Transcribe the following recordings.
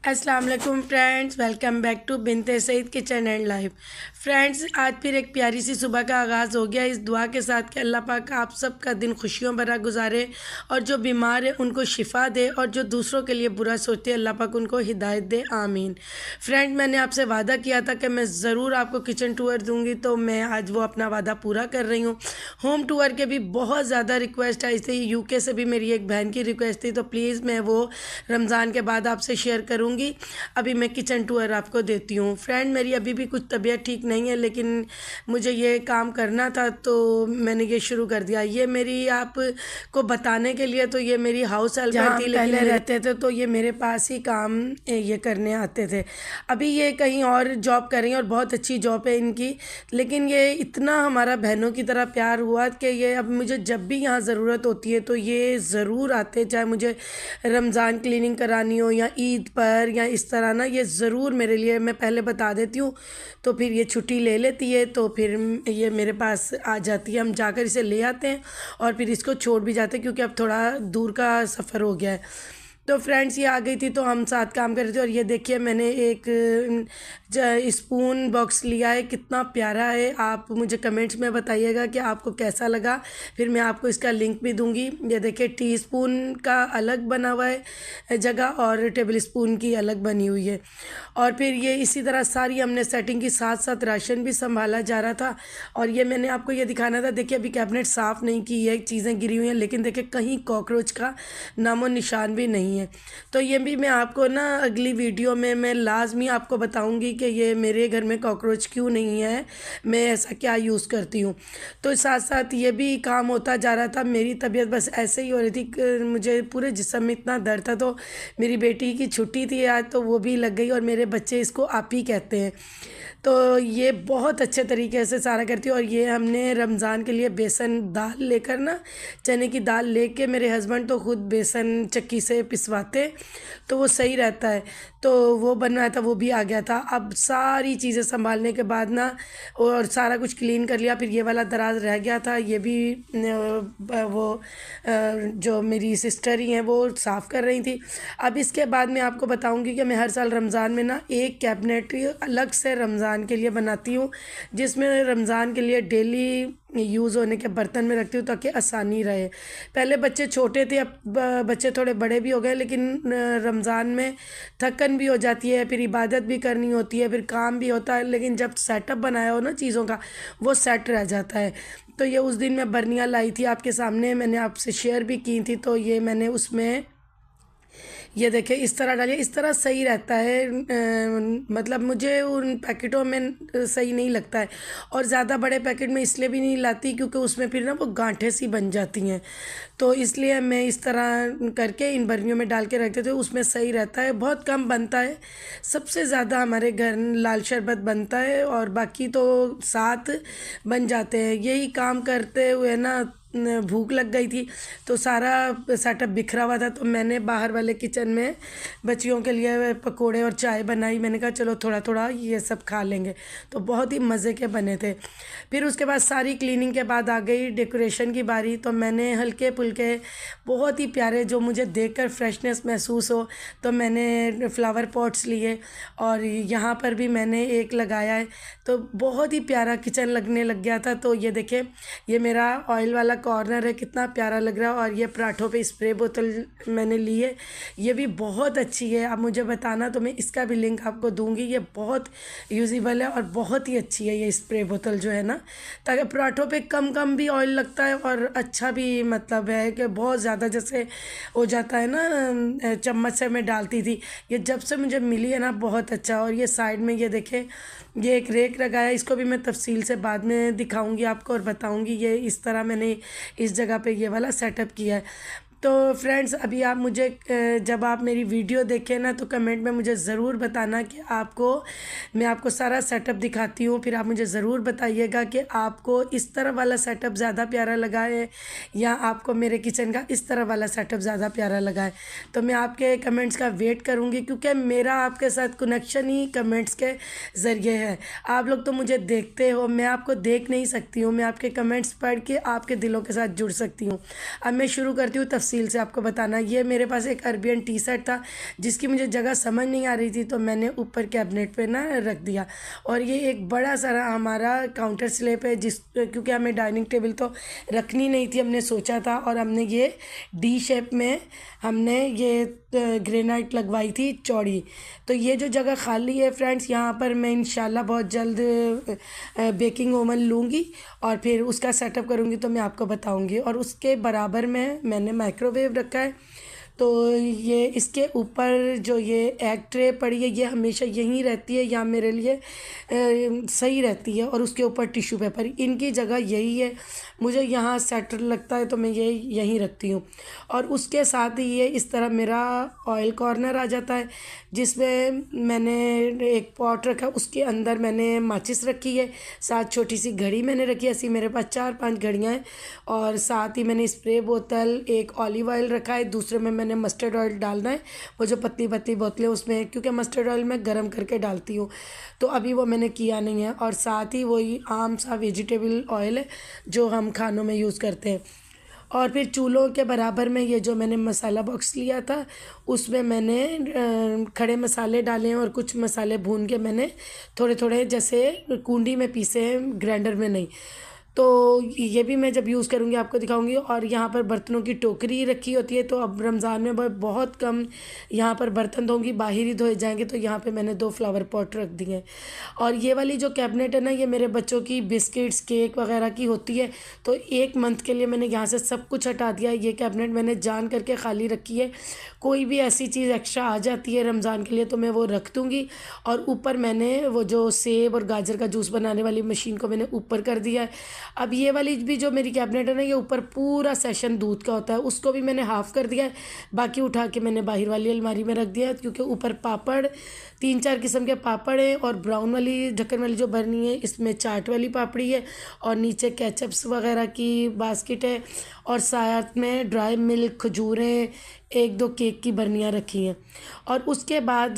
अस्सलाम वालेकुम friends, welcome back to Binte Saeed kitchen and life. Friends, आज फिर एक प्यारी सी सुबह का आगाज़ हो गया इस दुआ के साथ कि अल्लाह पाक आप सब का दिन खुशियों भरा गुजारे और जो बीमार है उनको शिफा दे और जो दूसरों के लिए बुरा सोचते हैं अल्लाह पाक उनको हिदायत दे, आमीन। फ्रेंड, मैंने आपसे वादा किया था कि मैं ज़रूर आपको किचन टूर दूँगी, तो मैं आज वो अपना वादा पूरा कर रही हूँ। होम टूर के भी बहुत ज़्यादा रिक्वेस्ट आई थी, यूके से भी मेरी एक बहन की रिक्वेस्ट थी, तो प्लीज़ मैं वो रमज़ान के बाद आपसे शेयर करूँगी। अभी मैं किचन टूर आपको देती हूँ। फ्रेंड, मेरी अभी भी कुछ तबीयत ठीक नहीं है, लेकिन मुझे ये काम करना था तो मैंने ये शुरू कर दिया। ये मेरी आपको बताने के लिए तो ये मेरी हाउस हेल्पर थी, लेकिन पहले रहते थे तो ये मेरे पास ही काम ये करने आते थे। अभी ये कहीं और जॉब कर रही हैं और बहुत अच्छी जॉब है इनकी, लेकिन ये इतना हमारा बहनों की तरह प्यार हुआ कि ये अब मुझे जब भी यहाँ ज़रूरत होती है तो ये ज़रूर आते, चाहे मुझे रमज़ान क्लीनिंग करानी हो या ईद पर या इस तरह ना, ये ज़रूर मेरे लिए, मैं पहले बता देती हूँ तो फिर ये छुट्टी ले लेती है, तो फिर ये मेरे पास आ जाती है। हम जाकर इसे ले आते हैं और फिर इसको छोड़ भी जाते हैं क्योंकि अब थोड़ा दूर का सफ़र हो गया है। तो फ्रेंड्स, ये आ गई थी तो हम साथ काम कर रहे थे और ये देखिए मैंने एक स्पून बॉक्स लिया है, कितना प्यारा है। आप मुझे कमेंट्स में बताइएगा कि आपको कैसा लगा, फिर मैं आपको इसका लिंक भी दूंगी। ये देखिए टी स्पून का अलग बना हुआ है जगह और टेबल स्पून की अलग बनी हुई है। और फिर ये इसी तरह सारी हमने सेटिंग की, साथ साथ राशन भी संभाला जा रहा था। और ये मैंने आपको ये दिखाना था, देखिए अभी कैबिनेट साफ़ नहीं की है, चीज़ें गिरी हुई हैं, लेकिन देखिए कहीं कॉकरोच का नामो निशान भी नहीं है। तो ये भी मैं आपको ना अगली वीडियो में मैं लाजमी आपको बताऊंगी कि ये मेरे घर में कॉकरोच क्यों नहीं है, मैं ऐसा क्या यूज़ करती हूँ। तो साथ साथ ये भी काम होता जा रहा था। मेरी तबीयत बस ऐसे ही हो रही थी, मुझे पूरे जिस्म में इतना दर्द था। तो मेरी बेटी की छुट्टी थी आज, तो वो भी लग गई और मेरे बच्चे इसको आप ही कहते हैं। तो ये बहुत अच्छे तरीके से सारा करती है। और ये हमने रमज़ान के लिए बेसन दाल लेकर ना, चने की दाल लेके, मेरे हस्बैंड तो खुद बेसन चक्की से पिसवाते तो वो सही रहता है, तो वो बनवाया था, वो भी आ गया था। अब सारी चीज़ें संभालने के बाद ना और सारा कुछ क्लीन कर लिया, फिर ये वाला दराज रह गया था, ये भी वो जो मेरी सिस्टर ही हैं वो साफ़ कर रही थी। अब इसके बाद मैं आपको बताऊंगी कि मैं हर साल रमज़ान में ना एक कैबिनेट अलग से रमज़ान के लिए बनाती हूँ, जिसमें रमज़ान के लिए डेली यूज़ होने के बर्तन में रखती हूँ ताकि आसानी रहे। पहले बच्चे छोटे थे, अब बच्चे थोड़े बड़े भी हो गए, लेकिन रमज़ान में थकन भी हो जाती है, फिर इबादत भी करनी होती है, फिर काम भी होता है, लेकिन जब सेटअप बनाया हो ना चीज़ों का, वो सेट रह जाता है। तो ये उस दिन मैं बर्नियाँ लाई थी आपके सामने, मैंने आपसे शेयर भी की थी, तो ये मैंने उसमें ये देखिए इस तरह डालिए, इस तरह सही रहता है। मतलब मुझे उन पैकेटों में सही नहीं लगता है, और ज़्यादा बड़े पैकेट में इसलिए भी नहीं लाती क्योंकि उसमें फिर ना वो गांठें सी बन जाती हैं, तो इसलिए मैं इस तरह करके इन बर्नियों में डाल के रखते थे, उसमें सही रहता है। बहुत कम बनता है, सबसे ज़्यादा हमारे घर लाल शरबत बनता है और बाकी तो 7 बन जाते हैं। यही काम करते हुए ना भूख लग गई थी, तो सारा सेटअप बिखरा हुआ था, तो मैंने बाहर वाले किचन में बच्चियों के लिए पकोड़े और चाय बनाई। मैंने कहा चलो थोड़ा थोड़ा ये सब खा लेंगे, तो बहुत ही मज़े के बने थे। फिर उसके बाद सारी क्लीनिंग के बाद आ गई डेकोरेशन की बारी, तो मैंने हल्के फुल्के बहुत ही प्यारे, जो मुझे देखकर फ्रेशनेस महसूस हो, तो मैंने फ्लावर पॉट्स लिए और यहाँ पर भी मैंने एक लगाया है, तो बहुत ही प्यारा किचन लगने लग गया था। तो ये देखें, ये मेरा ऑयल वाला कॉर्नर है, कितना प्यारा लग रहा है। और ये पराठों पे स्प्रे बोतल मैंने ली है, ये भी बहुत अच्छी है। आप मुझे बताना तो मैं इसका भी लिंक आपको दूंगी। ये बहुत यूज़ेबल है और बहुत ही अच्छी है ये स्प्रे बोतल जो है ना, ताकि पराठों पे कम कम भी ऑयल लगता है और अच्छा भी, मतलब है कि बहुत ज़्यादा जैसे हो जाता है ना, चम्मच से मैं डालती थी, ये जब से मुझे मिली है ना बहुत अच्छा। और ये साइड में ये देखें, ये एक रेक लगाया, इसको भी मैं तफसील से बाद में दिखाऊंगी आपको और बताऊंगी। ये इस तरह मैंने इस जगह पे ये वाला सेटअप किया है। तो फ्रेंड्स, अभी आप मुझे जब आप मेरी वीडियो देखें ना, तो कमेंट में मुझे ज़रूर बताना कि मैं आपको सारा सेटअप दिखाती हूँ, फिर आप मुझे ज़रूर बताइएगा कि आपको इस तरह वाला सेटअप ज़्यादा प्यारा लगा है या आपको मेरे किचन का इस तरह वाला सेटअप ज़्यादा प्यारा लगा है। तो मैं आपके कमेंट्स का वेट करूँगी, क्योंकि मेरा आपके साथ कनेक्शन ही कमेंट्स के ज़रिए है। आप लोग तो मुझे देखते हो, मैं आपको देख नहीं सकती हूँ, मैं आपके कमेंट्स पढ़ के आपके दिलों के साथ जुड़ सकती हूँ। अब मैं शुरू करती हूँ तफसील तफसील से आपको बताना। ये मेरे पास एक अरबियन टी सेट था जिसकी मुझे जगह समझ नहीं आ रही थी, तो मैंने ऊपर कैबिनेट पे ना रख दिया। और ये एक बड़ा सारा हमारा काउंटर स्लैब है क्योंकि हमें डाइनिंग टेबल तो रखनी नहीं थी, हमने सोचा था, और हमने ये डी शेप में हमने ये ग्रेनाइट लगवाई थी चौड़ी। तो ये जो जगह खाली है फ्रेंड्स, यहाँ पर मैं इंशाल्लाह बहुत जल्द बेकिंग ओवन लूँगी और फिर उसका सेटअप करूँगी, तो मैं आपको बताऊँगी। और उसके बराबर में मैंने माइक्रोवेव रखा है। तो ये इसके ऊपर जो ये एग ट्रे पड़ी है, ये हमेशा यहीं रहती है, यहाँ मेरे लिए सही रहती है। और उसके ऊपर टिश्यू पेपर, इनकी जगह यही है, मुझे यहाँ सेटर लगता है तो मैं ये यहीं रखती हूँ। और उसके साथ ही ये इस तरह मेरा ऑयल कॉर्नर आ जाता है, जिसमें मैंने एक पॉट रखा, उसके अंदर मैंने माचिस रखी है, साथ छोटी सी घड़ी मैंने रखी है। ऐसी मेरे पास 4-5 घड़ियाँ हैं। और साथ ही मैंने स्प्रे बोतल, एक ऑलिव ऑयल रखा है, दूसरे में मैंने मस्टर्ड ऑयल डालना है, वो जो पतली पतली बोतलें उसमें, क्योंकि मस्टर्ड ऑयल मैं गर्म करके डालती हूँ, तो अभी वो मैंने किया नहीं है। और साथ ही वही आम सा वेजिटेबल ऑयल है जो हम खानों में यूज़ करते हैं। और फिर चूल्हों के बराबर में ये जो मैंने मसाला बॉक्स लिया था, उसमें मैंने खड़े मसाले डाले हैं और कुछ मसाले भून के मैंने थोड़े थोड़े जैसे कूंडी में पीसे हैं, ग्राइंडर में नहीं। तो ये भी मैं जब यूज़ करूँगी आपको दिखाऊंगी। और यहाँ पर बर्तनों की टोकरी रखी होती है, तो अब रमज़ान में बहुत कम यहाँ पर बर्तन धोंगी, बाहर ही धोए जाएंगे, तो यहाँ पे मैंने 2 फ्लावर पॉट रख दिए हैं। और ये वाली जो कैबिनेट है ना, ये मेरे बच्चों की बिस्किट्स, केक वगैरह की होती है, तो 1 मंथ के लिए मैंने यहाँ से सब कुछ हटा दिया है। ये कैबिनेट मैंने जान करके खाली रखी है, कोई भी ऐसी चीज़ एक्स्ट्रा आ जाती है रमज़ान के लिए तो मैं वो रख दूँगी। और ऊपर मैंने वो जो सेब और गाजर का जूस बनाने वाली मशीन को मैंने ऊपर कर दिया है। अब ये वाली भी जो मेरी कैबिनेट है ना, ये ऊपर पूरा सेशन दूध का होता है, उसको भी मैंने हाफ़ कर दिया है, बाकी उठा के मैंने बाहर वाली अलमारी में रख दिया है। क्योंकि ऊपर पापड़, 3-4 किस्म के पापड़ हैं, और ब्राउन वाली ढक्कन वाली जो बर्नी है इसमें चाट वाली पापड़ी है, और नीचे केचप्स वगैरह की बास्केट है, और साथ में ड्राई मिल्क, खजूरें, 1-2 केक की बर्नियाँ रखी हैं। और उसके बाद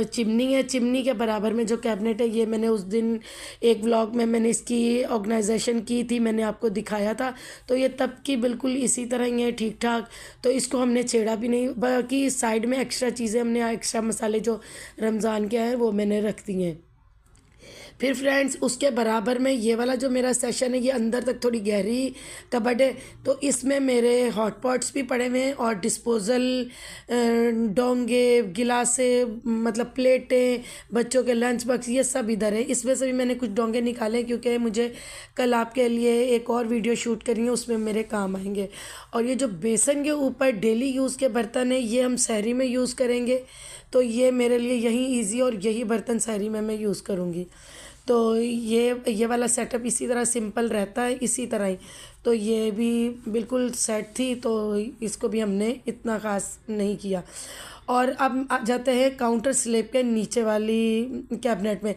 चिमनी है, चिमनी के बराबर में जो कैबिनेट है, ये मैंने उस दिन एक व्लॉग में मैंने इसकी ऑर्गेनाइजेशन की थी, मैंने आपको दिखाया था। तो ये तब की बिल्कुल इसी तरह ही है, ठीक ठाक, तो इसको हमने छेड़ा भी नहीं। बाकी साइड में एक्स्ट्रा चीज़ें हमने, एक्स्ट्रा मसाले जो रमज़ान के हैं वो मैंने रख दिए हैं। फिर फ्रेंड्स उसके बराबर में ये वाला जो मेरा सेशन है, ये अंदर तक थोड़ी गहरी कबर्ड है, तो इसमें मेरे हॉट पॉट्स भी पड़े हुए हैं, और डिस्पोज़ल डोंगे, गिलासे, मतलब प्लेटें, बच्चों के लंच बॉक्स, ये सब इधर है। इसमें से भी मैंने कुछ डोंगे निकाले, क्योंकि मुझे कल आपके लिए एक और वीडियो शूट करनी है, उसमें मेरे काम आएंगे। और ये जो बेसन के ऊपर डेली यूज़ के बर्तन है, ये हम सहरी में यूज़ करेंगे, तो ये मेरे लिए यही इजी, और यही बर्तन सहरी में मैं यूज़ करूँगी। तो ये वाला सेटअप इसी तरह सिंपल रहता है, इसी तरह ही। तो ये भी बिल्कुल सेट थी, तो इसको भी हमने इतना ख़ास नहीं किया। और अब आ जाते हैं काउंटर स्लैब के नीचे वाली कैबिनेट में।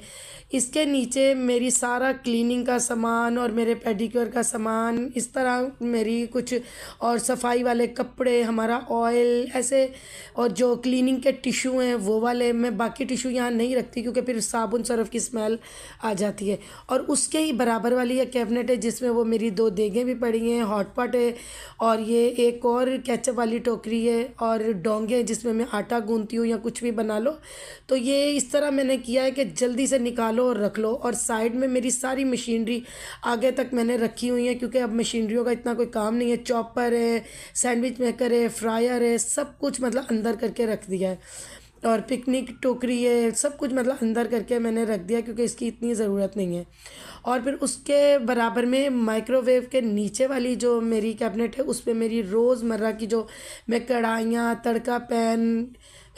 इसके नीचे मेरी सारा क्लीनिंग का सामान और मेरे पेडिक्योर का सामान, इस तरह मेरी कुछ और सफाई वाले कपड़े, हमारा ऑयल, ऐसे, और जो क्लीनिंग के टिश्यू हैं वो वाले, मैं बाकी टिश्यू यहाँ नहीं रखती क्योंकि फिर साबुन सरफ की स्मेल आ जाती है। और उसके ही बराबर वाली ये कैबिनेट है जिसमें वो मेरी 2 देगें भी पड़ी हैं, हॉट पॉट है, और ये एक और केचप वाली टोकरी है, और डोंगे जिसमें मैं आटा गूंथती हूँ या कुछ भी बना लो। तो ये इस तरह मैंने किया है कि जल्दी से निकालो और रख लो। और साइड में मेरी सारी मशीनरी आगे तक मैंने रखी हुई है, क्योंकि अब मशीनरियों का इतना कोई काम नहीं है। चॉपर है, सैंडविच मेकर है, फ्रायर है, सब कुछ मतलब अंदर करके रख दिया है। और पिकनिक टोकरी है, सब कुछ मतलब अंदर करके मैंने रख दिया, क्योंकि इसकी इतनी ज़रूरत नहीं है। और फिर उसके बराबर में माइक्रोवेव के नीचे वाली जो मेरी कैबिनेट है, उसमें मेरी रोज़मर्रा की जो मैं कढ़ाइयाँ, तड़का पैन,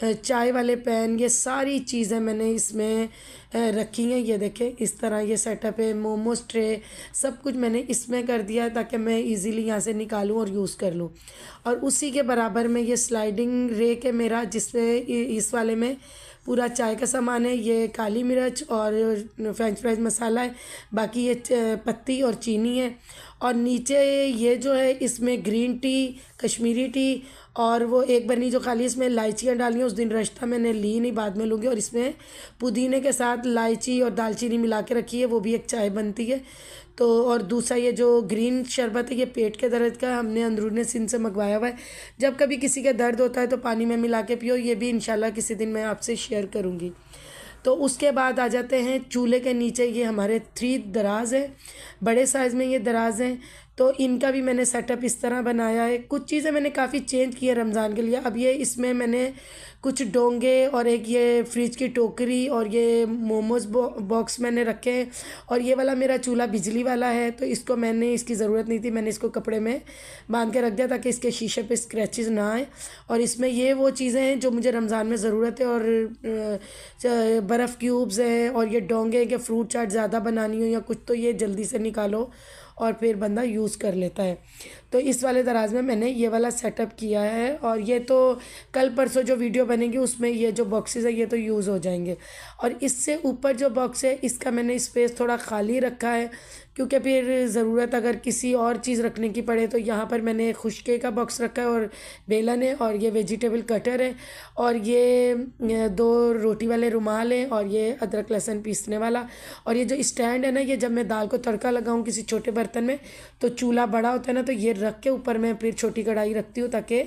चाय वाले पैन, ये सारी चीज़ें मैंने इसमें रखी हैं। ये देखें इस तरह ये सेटअप है। मोमोज ट्रे, सब कुछ मैंने इसमें कर दिया है ताकि मैं इजीली यहाँ से निकालूँ और यूज़ कर लूँ। और उसी के बराबर में ये स्लाइडिंग रेक है मेरा, जिसमें इस वाले में पूरा चाय का सामान है। ये काली मिर्च और फ्रेंच फ्राइज मसाला है, बाकी ये पत्ती और चीनी है। और नीचे ये जो है इसमें ग्रीन टी, कश्मीरी टी और वो एक बर्नी जो खाली इसमें इलायचियाँ डाली हैं, उस दिन रश था मैंने ली नहीं, बाद में लूँगी। और इसमें पुदीने के साथ इलायची और दालचीनी मिला के रखी है, वो भी एक चाय बनती है। तो और दूसरा ये जो ग्रीन शरबत है, ये पेट के दर्द का हमने अंदरूनी सिंध से मंगवाया हुआ है। जब कभी किसी का दर्द होता है तो पानी में मिला के पियो, ये भी इंशाल्लाह किसी दिन मैं आपसे शेयर करूँगी। तो उसके बाद आ जाते हैं चूल्हे के नीचे, ये हमारे 3 दराज है, बड़े साइज़ में ये दराज हैं। तो इनका भी मैंने सेटअप इस तरह बनाया है। कुछ चीज़ें मैंने काफ़ी चेंज की है रमज़ान के लिए। अब ये इसमें मैंने कुछ डोंगे और एक ये फ्रिज की टोकरी और ये मोमोज़ बॉक्स मैंने रखे हैं। और ये वाला मेरा चूल्हा बिजली वाला है, तो इसको मैंने, इसकी ज़रूरत नहीं थी, मैंने इसको कपड़े में बांध के रख दिया ताकि इसके शीशे पे स्क्रैचेस ना आए। और इसमें ये वो चीज़ें हैं जो मुझे रमज़ान में ज़रूरत है। और बर्फ़ क्यूब्स हैं और ये डोंगे के फ्रूट चाट ज़्यादा बनानी हो या कुछ, तो ये जल्दी से निकालो और फिर बंदा यूज़ कर लेता है। तो इस वाले दराज में मैंने ये वाला सेटअप किया है। और ये तो कल परसों जो वीडियो बनेगी उसमें ये जो बॉक्सेस है ये तो यूज़ हो जाएंगे। और इससे ऊपर जो बॉक्स है इसका मैंने स्पेस थोड़ा खाली रखा है, क्योंकि फिर ज़रूरत अगर किसी और चीज़ रखने की पड़े। तो यहाँ पर मैंने खुश्के का बॉक्स रखा है और बेलन है और ये वेजिटेबल कटर है और ये 2 रोटी वाले रुमाल हैं और ये अदरक लहसुन पीसने वाला। और ये जो स्टैंड है ना, ये जब मैं दाल को तड़का लगाऊं किसी छोटे बर्तन में, तो चूल्हा बड़ा होता है ना, तो ये रख के ऊपर मैं फिर छोटी कढ़ाई रखती हूँ ताकि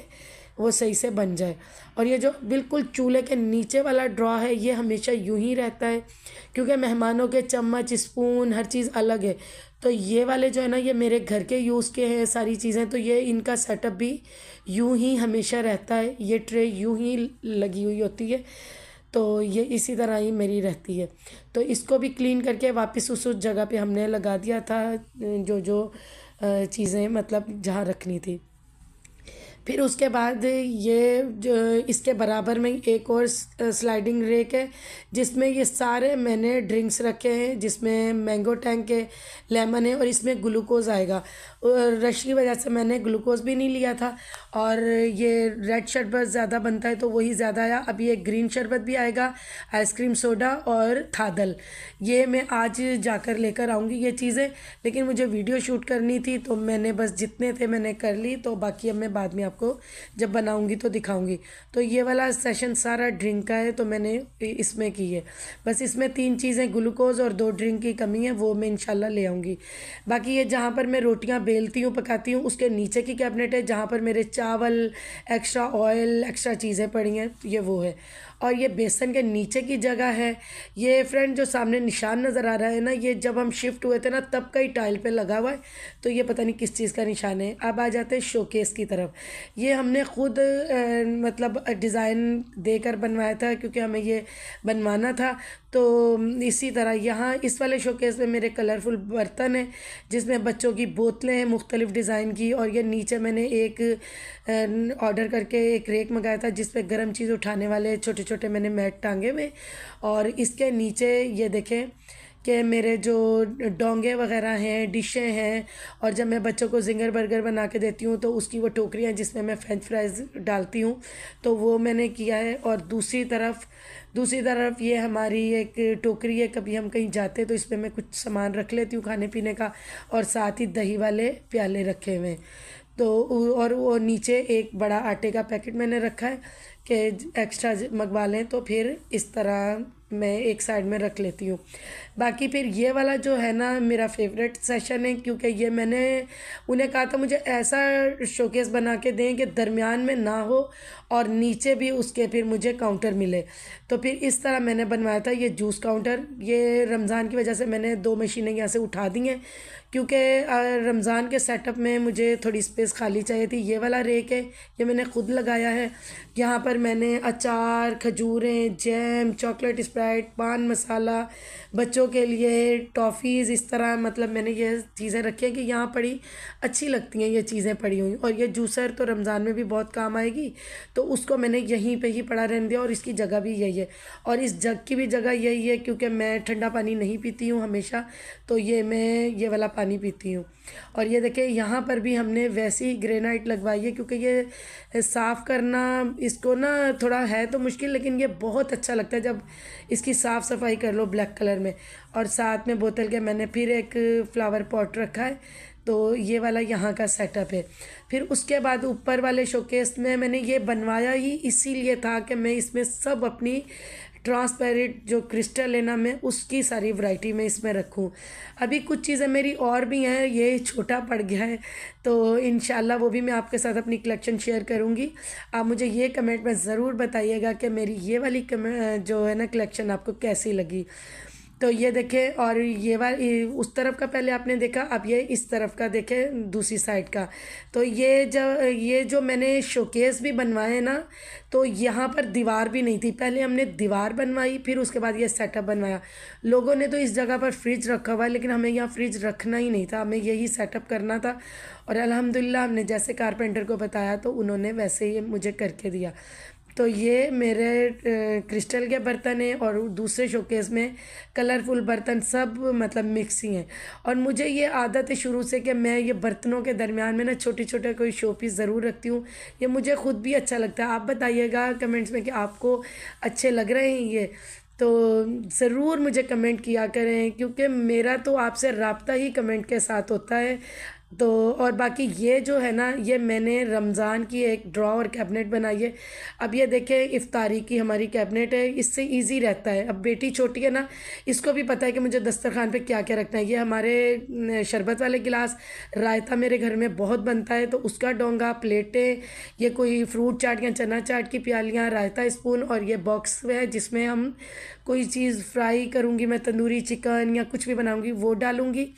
वो सही से बन जाए। और ये जो बिल्कुल चूल्हे के नीचे वाला ड्रॉ है ये हमेशा यूं ही रहता है, क्योंकि मेहमानों के चम्मच स्पून हर चीज़ अलग है। तो ये वाले जो है ना, ये मेरे घर के यूज़ के हैं सारी चीज़ें, तो ये इनका सेटअप भी यूं ही हमेशा रहता है। ये ट्रे यूं ही लगी हुई होती है, तो ये इसी तरह ही मेरी रहती है। तो इसको भी क्लीन करके वापस उस जगह पे हमने लगा दिया था, जो जो चीज़ें मतलब जहाँ रखनी थी। फिर उसके बाद ये जो इसके बराबर में एक और स्लाइडिंग रेक है, जिसमें ये सारे मैंने ड्रिंक्स रखे हैं, जिसमें मैंगो टैंक है, लेमन है और इसमें ग्लूकोज़ आएगा। रश की वजह से मैंने ग्लूकोज़ भी नहीं लिया था। और ये रेड शरबत ज़्यादा बनता है तो वही ज़्यादा आया। अब ये ग्रीन शरबत भी आएगा, आइसक्रीम सोडा और थादल, ये मैं आज जाकर लेकर आऊँगी ये चीज़ें। लेकिन मुझे वीडियो शूट करनी थी तो मैंने बस जितने थे मैंने कर ली, तो बाकी अब मैं बाद में आपको जब बनाऊंगी तो दिखाऊंगी। तो ये वाला सेशन सारा ड्रिंक का है, तो मैंने इसमें की है। बस इसमें 3 चीज़ें, ग्लूकोज़ और 2 ड्रिंक की कमी है, वो मैं इंशाल्लाह ले आऊँगी। बाकी ये जहाँ पर मैं रोटियाँ बेलती हूँ पकाती हूँ, उसके नीचे की कैबिनेट है जहाँ पर मेरे चावल, एक्स्ट्रा ऑयल, एक्स्ट्रा चीज़ें पड़ी हैं, ये वो है। और ये बेसन के नीचे की जगह है। ये फ्रेंड जो सामने निशान नज़र आ रहा है ना, ये जब हम शिफ्ट हुए थे ना तब का ही टाइल पे लगा हुआ है, तो ये पता नहीं किस चीज़ का निशान है। अब आ जाते हैं शोकेस की तरफ। ये हमने खुद मतलब डिज़ाइन देकर बनवाया था, क्योंकि हमें ये बनवाना था। तो इसी तरह यहाँ इस वाले शोकेस में मेरे कलरफुल बर्तन हैं, जिसमें बच्चों की बोतलें हैं मुख्तलिफ़ डिज़ाइन की। और ये नीचे मैंने एक ऑर्डर करके एक रेक मंगाया था, जिस पे गर्म चीज़ उठाने वाले छोटे छोटे मैंने मैट टांगे हुए। और इसके नीचे ये देखें कि मेरे जो डोंगे वगैरह हैं, डिशें हैं। और जब मैं बच्चों को जिंगर बर्गर बना के देती हूँ तो उसकी वो टोकरियाँ जिसमें मैं फ्रेंच फ्राइज़ डालती हूँ, तो वो मैंने किया है। और दूसरी तरफ ये हमारी एक टोकरी है, कभी हम कहीं जाते तो इसमें मैं कुछ सामान रख लेती हूँ खाने पीने का, और साथ ही दही वाले प्याले रखे हुए हैं। तो और वो नीचे एक बड़ा आटे का पैकेट मैंने रखा है कि एक्स्ट्रा मंगवा लें, तो फिर इस तरह मैं एक साइड में रख लेती हूँ। बाकी फिर ये वाला जो है ना मेरा फेवरेट सेशन है, क्योंकि ये मैंने उन्हें कहा था मुझे ऐसा शोकेस बना के दें कि दरमियान में ना हो और नीचे भी उसके फिर मुझे काउंटर मिले। तो फिर इस तरह मैंने बनवाया था ये जूस काउंटर। ये रमज़ान की वजह से मैंने 2 मशीनें यहाँ से उठा दी हैं, क्योंकि रमज़ान के सेटअप में मुझे थोड़ी स्पेस खाली चाहिए थी। ये वाला रेक है, ये मैंने खुद लगाया है। यहाँ पर मैंने अचार, खजूरें, जैम, चॉकलेट स्प्राइट, पान मसाला, बच्चों के लिए टॉफ़ीज़, इस तरह मतलब मैंने ये चीज़ें रखी हैं कि यहाँ पड़ी अच्छी लगती हैं ये चीज़ें पड़ी हुई। और ये जूसर तो रमज़ान में भी बहुत काम आएगी, तो उसको मैंने यहीं पे ही पड़ा रहने दिया। और इसकी जगह भी यही है और इस जग की भी जगह यही है, क्योंकि मैं ठंडा पानी नहीं पीती हूँ हमेशा, तो मैं ये वाला पानी पीती हूँ। और ये देखिए यहाँ पर भी हमने वैसी ही ग्रेनाइट लगवाई है, क्योंकि ये साफ़ करना इसको ना थोड़ा है तो मुश्किल, लेकिन ये बहुत अच्छा लगता है जब इसकी साफ़ सफाई कर लो ब्लैक कलर में। और साथ में बोतल के मैंने फिर एक फ्लावर पॉट रखा है, तो ये वाला यहाँ का सेटअप है। फिर उसके बाद ऊपर वाले शोकेस में मैंने ये बनवाया ही इसीलिए था कि मैं इसमें सब अपनी ट्रांसपेरेंट जो क्रिस्टल है ना, मैं उसकी सारी वैरायटी में इसमें रखूँ। अभी कुछ चीज़ें मेरी और भी हैं, ये छोटा पड़ गया है तो इंशाल्लाह वो भी मैं आपके साथ अपनी कलेक्शन शेयर करूँगी। आप मुझे ये कमेंट में ज़रूर बताइएगा कि मेरी ये वाली जो है ना कलेक्शन आपको कैसी लगी। तो ये देखें, और ये वाली उस तरफ का पहले आपने देखा, अब ये इस तरफ का देखें दूसरी साइड का। तो ये जो मैंने शोकेस भी बनवाए ना, तो यहाँ पर दीवार भी नहीं थी। पहले हमने दीवार बनवाई, फिर उसके बाद ये सेटअप बनवाया। लोगों ने तो इस जगह पर फ्रिज रखा हुआ है, लेकिन हमें यहाँ फ्रिज रखना ही नहीं था, हमें यही सेटअप करना था। और अल्हम्दुलिल्लाह हमने जैसे कारपेंटर को बताया तो उन्होंने वैसे ही मुझे करके दिया। तो ये मेरे क्रिस्टल के बर्तन हैं और दूसरे शोकेस में कलरफुल बर्तन सब मतलब मिक्स ही हैं। और मुझे ये आदत है शुरू से कि मैं ये बर्तनों के दरमियान में ना छोटे छोटे कोई शो पीस ज़रूर रखती हूँ। ये मुझे ख़ुद भी अच्छा लगता है। आप बताइएगा कमेंट्स में कि आपको अच्छे लग रहे हैं ये, तो ज़रूर मुझे कमेंट किया करें, क्योंकि मेरा तो आपसे रब्ता ही कमेंट के साथ होता है। तो और बाकी ये जो है ना, ये मैंने रमज़ान की एक ड्रॉअर कैबिनेट बनाई है। अब ये देखें, इफ्तारी की हमारी कैबिनेट है, इससे इजी रहता है। अब बेटी छोटी है ना, इसको भी पता है कि मुझे दस्तरखान पे क्या क्या रखना है। ये हमारे शरबत वाले गिलास, रायता मेरे घर में बहुत बनता है तो उसका डोंगा, प्लेटें, ये कोई फ्रूट चाट या चना चाट की प्यालियाँ, रायता स्पून, और ये बॉक्स है जिसमें हम कोई चीज़ फ्राई करूँगी, मैं तंदूरी चिकन या कुछ भी बनाऊँगी वो डालूँगी।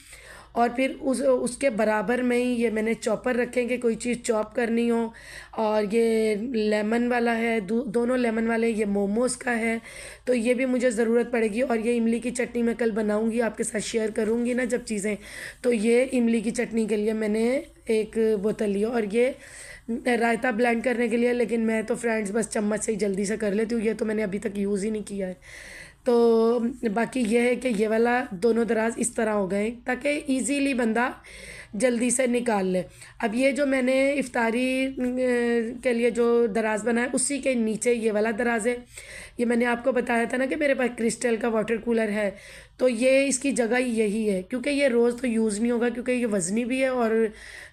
और फिर उसके बराबर में ही ये मैंने चॉपर रखेंगे, कोई चीज़ चॉप करनी हो। और ये लेमन वाला है, दोनों लेमन वाले, ये मोमोज़ का है, तो ये भी मुझे ज़रूरत पड़ेगी। और ये इमली की चटनी मैं कल बनाऊंगी, आपके साथ शेयर करूंगी ना जब चीज़ें। तो ये इमली की चटनी के लिए मैंने एक बोतल ली, और ये रायता ब्लेंड करने के लिए, लेकिन मैं तो फ्रेंड्स बस चम्मच से ही जल्दी से कर लेती हूँ, ये तो मैंने अभी तक यूज़ ही नहीं किया है। तो बाकी ये है कि ये वाला दोनों दराज इस तरह हो गए ताकि इजीली बंदा जल्दी से निकाल ले। अब ये जो मैंने इफ्तारी के लिए जो दराज बनाया, उसी के नीचे ये वाला दराज है। ये मैंने आपको बताया था ना कि मेरे पास क्रिस्टल का वाटर कूलर है, तो ये इसकी जगह ही यही है, क्योंकि ये रोज़ तो यूज़ नहीं होगा, क्योंकि ये वज़नी भी है और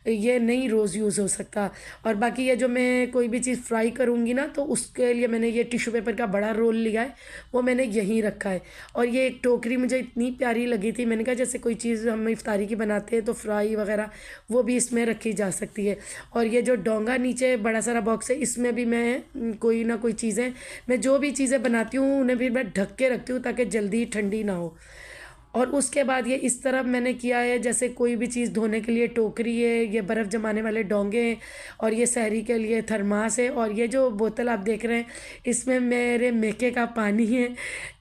ये नहीं रोज़ यूज़ हो सकता। और बाकी ये जो मैं कोई भी चीज़ फ्राई करूँगी ना, तो उसके लिए मैंने ये टिश्यू पेपर का बड़ा रोल लिया है, वो मैंने यहीं रखा है। और ये एक टोकरी मुझे इतनी प्यारी लगी थी, मैंने कहा जैसे कोई चीज़ हम इफ्तारी की बनाते हैं तो फ्राई वगैरह वो भी इसमें रखी जा सकती है। और ये जो डोंगा नीचे बड़ा सारा बॉक्स है, इसमें भी मैं कोई ना कोई चीज़ें, मैं जो भी चीज़ें बनाती हूँ उन्हें भी मैं ढक के रखती हूँ ताकि जल्दी ठंडी ना हो। और उसके बाद ये इस तरफ मैंने किया है, जैसे कोई भी चीज़ धोने के लिए टोकरी है, ये बर्फ़ जमाने वाले डोंगे हैं, और ये सहरी के लिए थर्मास है। और ये जो बोतल आप देख रहे हैं, इसमें मेरे मेके का पानी है,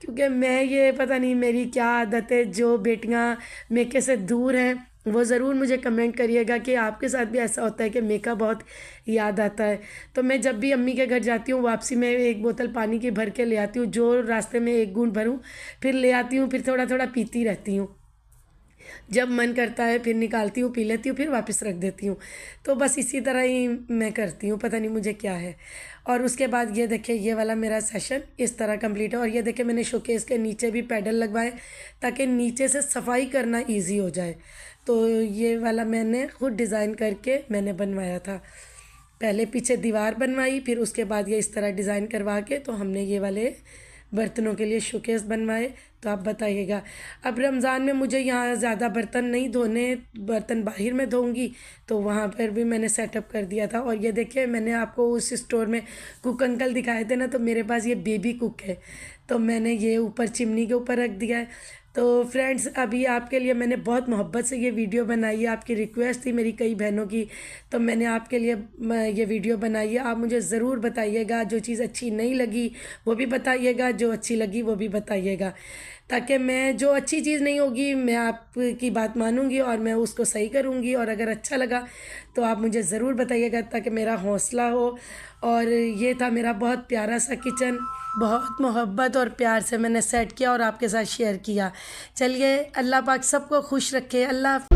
क्योंकि मैं ये पता नहीं मेरी क्या आदत है, जो बेटियां मेके से दूर हैं वो ज़रूर मुझे कमेंट करिएगा कि आपके साथ भी ऐसा होता है कि मेका बहुत याद आता है। तो मैं जब भी अम्मी के घर जाती हूँ, वापसी में एक बोतल पानी की भर के ले आती हूँ, जो रास्ते में एक घूंट भरूँ फिर ले आती हूँ, फिर थोड़ा थोड़ा पीती रहती हूँ। जब मन करता है फिर निकालती हूँ, पी लेती हूँ, फिर वापस रख देती हूँ। तो बस इसी तरह ही मैं करती हूँ, पता नहीं मुझे क्या है। और उसके बाद ये देखिए, ये वाला मेरा सेशन इस तरह कंप्लीट है। और ये देखिए, मैंने शोकेस के नीचे भी पैडल लगवाए ताकि नीचे से सफाई करना ईजी हो जाए। तो ये वाला मैंने खुद डिज़ाइन करके मैंने बनवाया था। पहले पीछे दीवार बनवाई, फिर उसके बाद ये इस तरह डिज़ाइन करवा के तो हमने ये वाले बर्तनों के लिए शोकेस बनवाए। तो आप बताइएगा। अब रमज़ान में मुझे यहाँ ज़्यादा बर्तन नहीं धोने, बर्तन बाहर में धोऊंगी, तो वहाँ पर भी मैंने सेटअप कर दिया था। और ये देखिए, मैंने आपको उस स्टोर में कुक अंकल दिखाए थे ना, तो मेरे पास ये बेबी कुक है, तो मैंने ये ऊपर चिमनी के ऊपर रख दिया है। तो फ्रेंड्स, अभी आपके लिए मैंने बहुत मोहब्बत से ये वीडियो बनाई है, आपकी रिक्वेस्ट थी मेरी कई बहनों की, तो मैंने आपके लिए ये वीडियो बनाई है। आप मुझे ज़रूर बताइएगा, जो चीज़ अच्छी नहीं लगी वो भी बताइएगा, जो अच्छी लगी वो भी बताइएगा, ताकि मैं जो अच्छी चीज़ नहीं होगी मैं आपकी बात मानूंगी और मैं उसको सही करूंगी, और अगर अच्छा लगा तो आप मुझे ज़रूर बताइएगा ताकि मेरा हौसला हो। और ये था मेरा बहुत प्यारा सा किचन, बहुत मोहब्बत और प्यार से मैंने सेट किया और आपके साथ शेयर किया। चलिए, अल्लाह पाक सबको खुश रखे। अल्लाह हाफ़िज़।